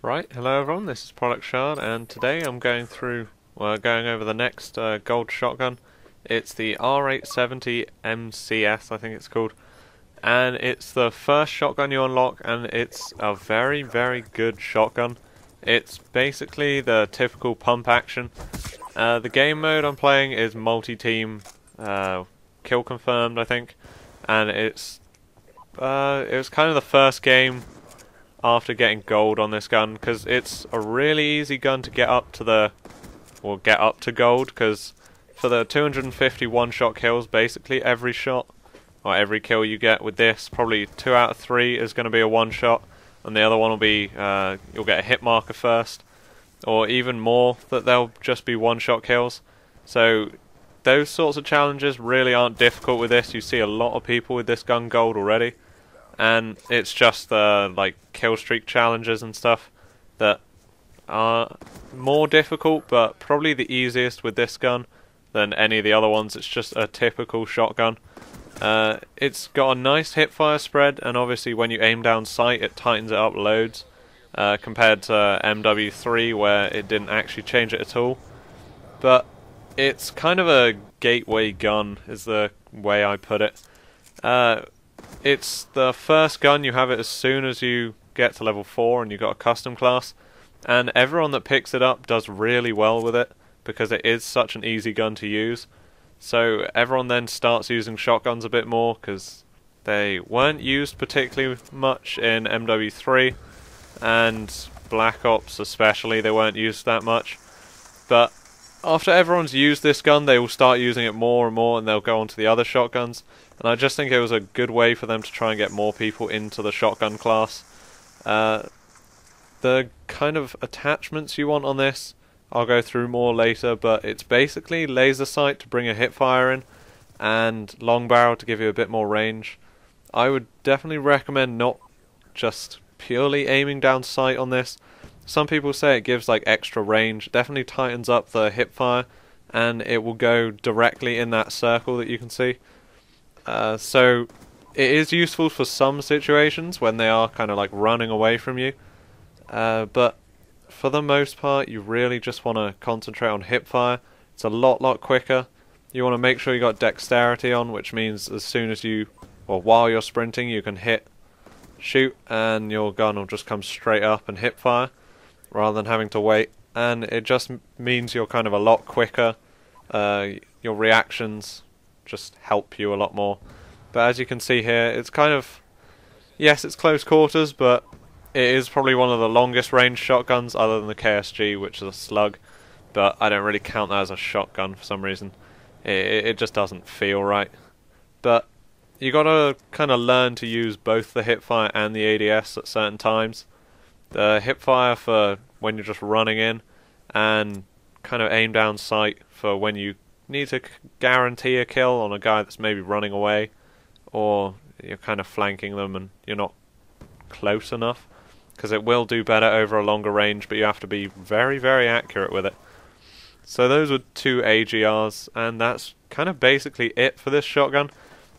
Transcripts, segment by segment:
Right, hello everyone, this is Product Shard, and today I'm going over the next gold shotgun. It's the R870 MCS, I think it's called, and it's the first shotgun you unlock, and it's a very, very good shotgun. It's basically the typical pump action. The game mode I'm playing is multi-team, kill confirmed, I think, and it was kind of the first game after getting gold on this gun, because it's a really easy gun to get up to gold, because for the 250 one-shot kills, basically every shot, or every kill you get with this, probably 2 out of 3 is going to be a one-shot, and the other one will be, you'll get a hit marker first, or even more, that they'll just be one-shot kills. So those sorts of challenges really aren't difficult with this. You see a lot of people with this gun gold already. And it's just the kill streak challenges and stuff that are more difficult, but probably the easiest with this gun than any of the other ones. It's just a typical shotgun. It's got a nice hipfire spread, and obviously when you aim down sight it tightens it up loads, compared to MW3 where it didn't actually change it at all. But it's kind of a gateway gun is the way I put it. It's the first gun, you have it as soon as you get to level 4 and you've got a custom class, and everyone that picks it up does really well with it because it is such an easy gun to use. So everyone then starts using shotguns a bit more because they weren't used particularly much in MW3 and Black Ops especially, they weren't used that much. But after everyone's used this gun, they will start using it more and more, and they'll go on to the other shotguns. And I just think it was a good way for them to try and get more people into the shotgun class. The kind of attachments you want on this, I'll go through more later, but it's basically laser sight to bring a hipfire in, and long barrel to give you a bit more range. I would definitely recommend not just purely aiming down sight on this. Some people say it gives extra range. It definitely tightens up the hipfire, and it will go directly in that circle that you can see. So it is useful for some situations when they are kind of running away from you, but for the most part you really just want to concentrate on hipfire. It's a lot quicker. You want to make sure you got dexterity on, which means as soon as you, or while you're sprinting, you can shoot, and your gun will just come straight up and hipfire rather than having to wait, and it just means you're kind of a lot quicker. Your reactions just help you a lot more. But as you can see here, it's kind of, yes, it's close quarters, but it is probably one of the longest range shotguns other than the KSG, which is a slug, but I don't really count that as a shotgun for some reason. It just doesn't feel right. But you gotta kind of learn to use both the hipfire and the ADS at certain times. The hipfire for when you're just running in, and kind of aim down sight for when you need to guarantee a kill on a guy that's maybe running away, or you're kind of flanking them and you're not close enough, because it will do better over a longer range, but you have to be very accurate with it. So those were 2 AGRs, and that's kind of basically it for this shotgun.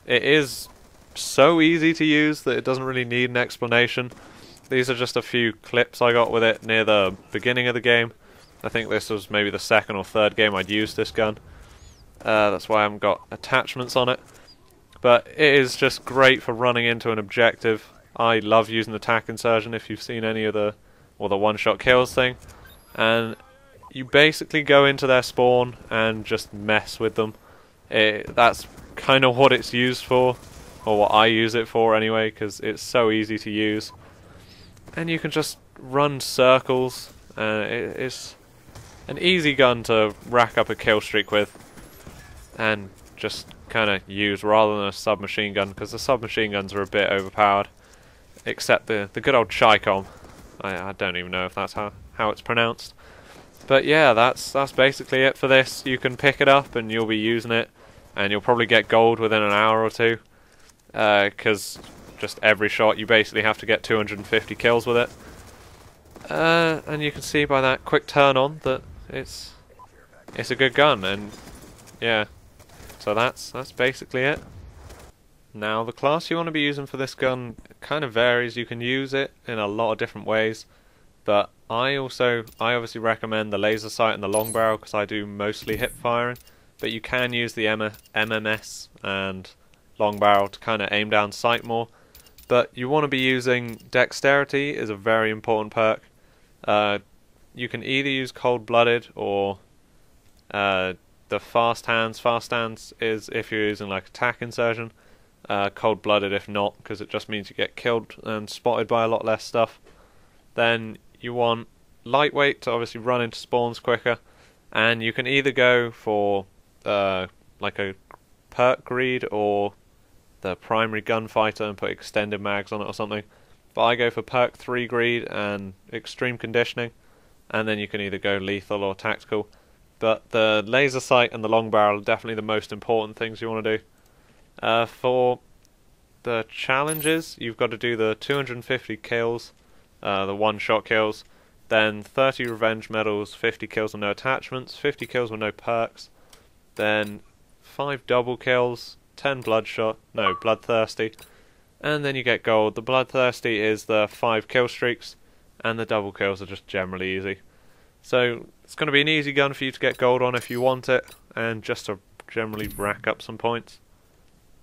It is so easy to use that it doesn't really need an explanation. These are just a few clips I got with it near the beginning of the game. I think this was maybe the 2nd or 3rd game I'd used this gun. That's why I haven't got attachments on it. But it is just great for running into an objective. I love using the tac insertion if you've seen any of the one-shot kills thing. And you basically go into their spawn and just mess with them. That's kind of what it's used for, or what I use it for anyway, because it's so easy to use. And you can just run circles. It's an easy gun to rack up a kill streak with, and just kind of use rather than a submachine gun, because the submachine guns are a bit overpowered, except the good old Chicom. I don't even know if that's how it's pronounced. But yeah, that's basically it for this. You can pick it up and you'll be using it, and you'll probably get gold within an hour or two, because just every shot you basically have to get 250 kills with it. And you can see by that quick turn on that it's a good gun, and yeah. So that's basically it. Now, the class you want to be using for this gun kind of varies. You can use it in a lot of different ways. But I obviously recommend the laser sight and the long barrel because I do mostly hip firing. But you can use the MMS and long barrel to kind of aim down sight more. But you want to be using dexterity is a very important perk. You can either use cold-blooded or the fast hands. Fast hands is if you're using like attack insertion. Cold-blooded if not, because it just means you get killed and spotted by a lot less stuff. Then you want lightweight to obviously run into spawns quicker, and you can either go for like a perk greed or the primary gunfighter and put extended mags on it or something. But I go for perk 3 greed and extreme conditioning, and then you can either go lethal or tactical. But the laser sight and the long barrel are definitely the most important things you want to do. For the challenges, you've got to do the 250 kills, the one-shot kills, then 30 revenge medals, 50 kills with no attachments, 50 kills with no perks, then 5 double kills, 10 bloodthirsty, and then you get gold. The bloodthirsty is the 5 kill streaks, and the double kills are just generally easy. So it's going to be an easy gun for you to get gold on if you want it, and just to generally rack up some points.